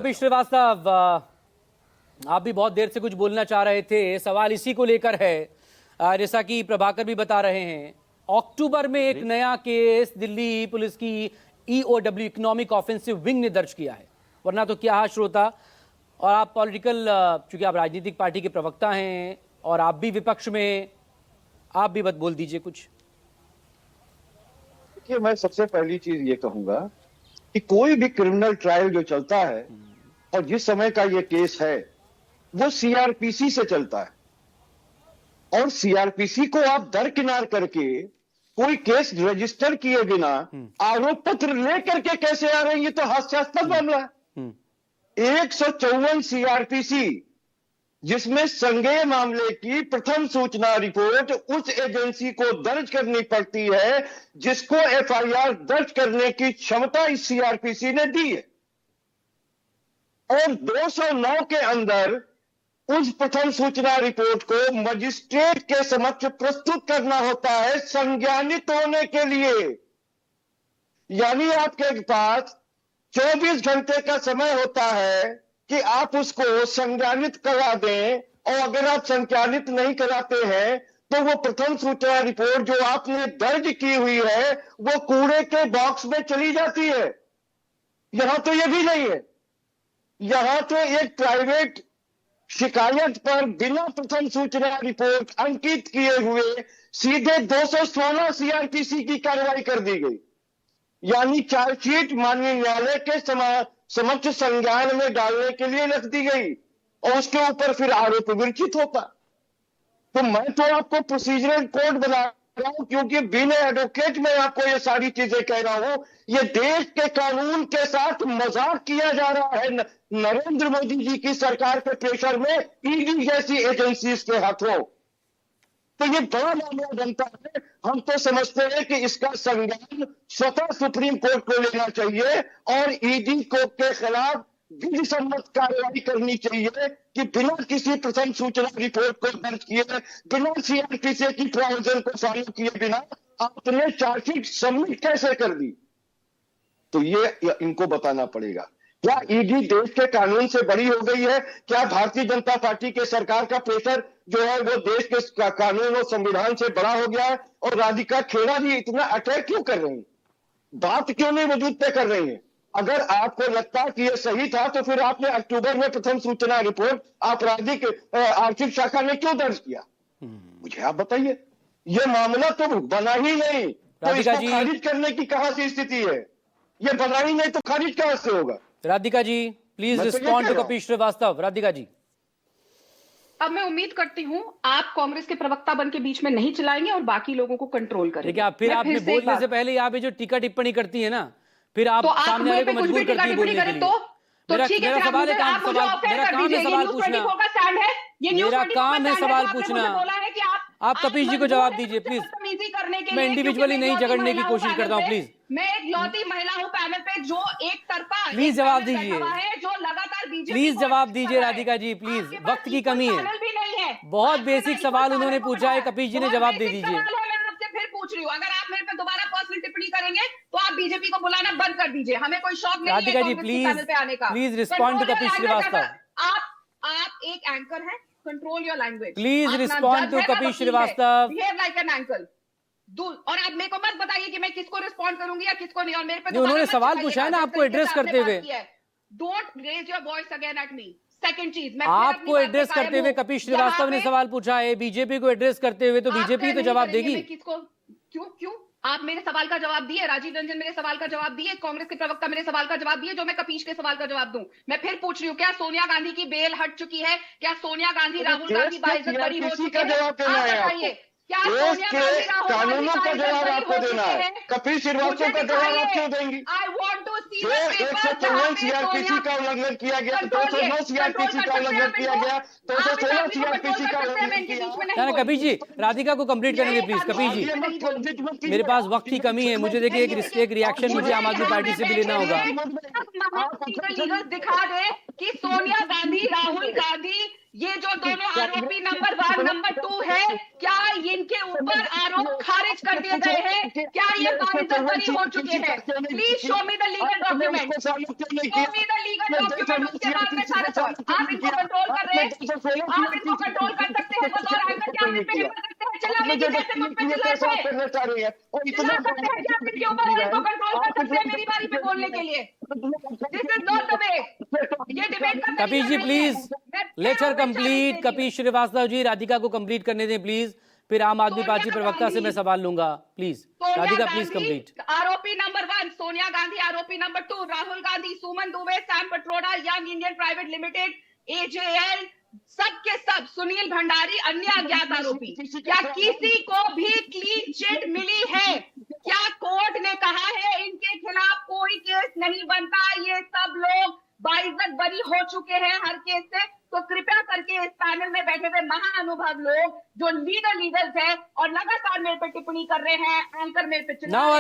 कपिल श्रीवास्तव, आप भी बहुत देर से कुछ बोलना चाह रहे थे। सवाल इसी को लेकर है, जैसा कि प्रभाकर भी बता रहे हैं, अक्टूबर में एक नया केस दिल्ली पुलिस की ईओडब्ल्यू इकोनॉमिक ऑफेंसिव विंग ने दर्ज किया है। वरना तो क्या श्रोता, और आप पॉलिटिकल, चूंकि आप राजनीतिक पार्टी के प्रवक्ता हैं और आप भी विपक्ष में, आप भी बोल दीजिए कुछ। देखिए, मैं सबसे पहली चीज ये कहूंगा कि कोई भी क्रिमिनल ट्रायल जो चलता है और जिस समय का ये केस है वो सीआरपीसी से चलता है, और सीआरपीसी को आप दरकिनार करके कोई केस रजिस्टर किए बिना आरोप पत्र लेकर के कैसे आ रहे हैं, ये तो हास्यास्पद मामला है। 154 सीआरपीसी, जिसमें संज्ञेय मामले की प्रथम सूचना रिपोर्ट उस एजेंसी को दर्ज करनी पड़ती है जिसको एफआईआर दर्ज करने की क्षमता इस सीआरपीसी ने दी है, और 209 के अंदर उस प्रथम सूचना रिपोर्ट को मजिस्ट्रेट के समक्ष प्रस्तुत करना होता है संज्ञानित होने के लिए। यानी आपके पास 24 घंटे का समय होता है कि आप उसको संज्ञानित करा दें, और अगर आप संज्ञानित नहीं कराते हैं तो वो प्रथम सूचना रिपोर्ट जो आपने दर्ज की हुई है वो कूड़े के बॉक्स में चली जाती है। यहां तो ये भी नहीं है। यहां तो एक प्राइवेट शिकायत पर बिना प्रथम सूचना रिपोर्ट अंकित किए हुए सीधे 216 सीआरपीसी की कार्रवाई कर दी गई। यानी चार्जशीट माननीय न्यायालय के समक्ष संज्ञान में डालने के लिए रख दी गई, और उसके ऊपर फिर आरोप विरचित होता। तो मैं तो आपको प्रोसीजरल कोड बना रहा हूं, क्योंकि बिना एडवोकेट में आपको ये सारी चीजें कह रहा हूं। ये देश के कानून के साथ मजाक किया जा रहा है नरेंद्र मोदी जी की सरकार के प्रेशर में, ईडी जैसी एजेंसीज के हाथों। तो ये बड़ा मामला बनता है। हम तो समझते हैं कि इसका संज्ञान स्वतः सुप्रीम कोर्ट को लेना चाहिए और ईडी को के खिलाफ विधि सम्मत कार्रवाई करनी चाहिए कि बिना किसी प्रथम सूचना रिपोर्ट को दर्ज किए, बिना सीआरपीसी की प्रोविजन को फॉलो किए बिना आपने चार्जशीट सबमिट कैसे कर दी। तो ये इनको बताना पड़ेगा। क्या ईडी देश के कानून से बड़ी हो गई है? क्या भारतीय जनता पार्टी के सरकार का प्रेशर जो है वो देश के कानून और संविधान से बड़ा हो गया है? और राधिका खेड़ा जी इतना अटैक क्यों कर रही हैं? बात क्यों नहीं वजूद पे कर रही हैं? अगर आपको लगता कि ये सही था तो फिर आपने अक्टूबर में प्रथम सूचना रिपोर्ट आपराधिक आर्थिक शाखा ने क्यों दर्ज किया? मुझे आप बताइए। ये मामला तो बना ही नहीं, तो इसको खारिज करने की कहां से स्थिति है? ये बना ही नहीं तो खारिज कहां से होगा? Radhika ji please respond to Kapil Shrivastava. Radhika ji, अब मैं उम्मीद करती हूं आप कांग्रेस के प्रवक्ता बन के बीच में नहीं चलाएंगे और बाकी लोगों को कंट्रोल करेंगे। देखिए, फिर आपने बोलने से पहले आप ये जो टीका टिप्पणी करती है ना, फिर आप सामने वाले को मजबूर करती है बोलने के लिए। मेरा सवाल है, मेरा काम है सवाल पूछना, मेरा काम है सवाल पूछना। आप कपिल जी को जवाब दीजिए प्लीज। मैं इंडिविजुअली नहीं झगड़ने की कोशिश करता हूँ, प्लीज। मैं एक लौती महिला हूँ पैनल पे जो एक तरफा प्लीज जवाब दीजिए, जो लगातार बीजेपी प्लीज जवाब दीजिए राधिका जी, प्लीज। वक्त की कमी है, बहुत बेसिक सवाल उन्होंने पूछा है, कपिल जी ने जवाब दे दीजिए। फिर पूछ रही हूँ, अगर आप मेरे पे दोबारा पर्सनल टिप्पणी करेंगे तो आप बीजेपी को बुलाना बंद कर दीजिए। हमें कोई शौक नहीं है Radhika ji please respond to Kapil Shrivastava. आप एक एंकर हैं, control your language. Please respond to Kapil Shrivastava. Behave like an anchor. और आप मेरे को मत बताइए कि मैं किसको रिस्पॉन्ड करूंगी या किसको नहीं। और मेरे पे उन्होंने सवाल पूछा है ना आपको एड्रेस करते हुए। Don't raise your voice again at me. Second चीज, मैं आपको एड्रेस करते हुए कपिल श्रीवास्तव ने सवाल पूछा है, बीजेपी को एड्रेस करते हुए, तो बीजेपी तो जवाब देगी। किसको क्यों आप मेरे सवाल का जवाब दिए, राजीव रंजन मेरे सवाल का जवाब दिए, कांग्रेस के प्रवक्ता मेरे सवाल का जवाब दिए, जो मैं कपीश के सवाल का जवाब दूं। मैं फिर पूछ रही हूँ, क्या सोनिया गांधी की बेल हट चुकी है? क्या सोनिया गांधी राहुल गांधी बाइज्जत बरी हो चुके हैं? आप बताइए, क्या सोनिया गांधी कानूनों का जवाब आपको देना है? कपिल श्रीवास्तव का जवाब आप क्यों देंगी? I want to see 154 CrPC का उल्लंघन किया गया, 209 सीआरपीसी का उल्लंघन किया गया, 216 सीआरपीसी का उल्लंघन किया। कपिल जी, राधिका को कंप्लीट करेंगे प्लीज। कपिल जी, मेरे पास वक्त की कमी है, मुझे देखिए एक रिएक्शन मुझे आम आदमी पार्टी से भी लेना होगा। दिखा दे कि सोनिया गांधी, राहुल गांधी ये जो दोनों आरोपी नंबर 1 नंबर 2 है, क्या इनके ऊपर आरोप खारिज कर दिए गए हैं? क्या ये बाइज्जत बरी हो चुके हैं? Please show me the legal document, show me the legal document. उसके बाद में सारा आप इनको कंट्रोल कर रहे हैं, आप इनको कंट्रोल कर सकते हैं बतौर एंकर, क्या आप इन पे हिम्मत रखते हैं चिल्लाने की? जैसे मुझ पे चिल्लाते हैं, चिल्ला सकते हैं क्या? आप इनके ऊपर इनको कंट्रोल कर सकते हैं मेरी बारी पे बोलने के लिए? This is not the way. ये डिबेट का Kapish ji please let her complete. Kapish Shrivastava ji, Radhika को कंप्लीट करने दें प्लीज, फिर आम आदमी पार्टी प्रवक्ता से मैं सवाल लूंगा। Please Radhika please complete. आरोपी नंबर 1 सोनिया गांधी, आरोपी number 2 Rahul Gandhi, Suman Dubey, Sam Pitroda, Young Indian private limited, AJL, सबके सब, सुनील भंडारी, अन्य अज्ञात आरोपी। क्या किसी को भी क्लीन चिट मिली है? क्या कोर्ट ने कहा है इनके खिलाफ कोई केस नहीं बनता? ये सब लोग बाइज्जत बरी हो चुके हैं हर केस से। तो कृपया करके इस पैनल में बैठे हुए महाअनुभव लोग जो लीगल्स हैं और लगातार मेरे पे टिप्पणी कर रहे हैं, एंकर मेरे पे चिल्ला रहे हैं,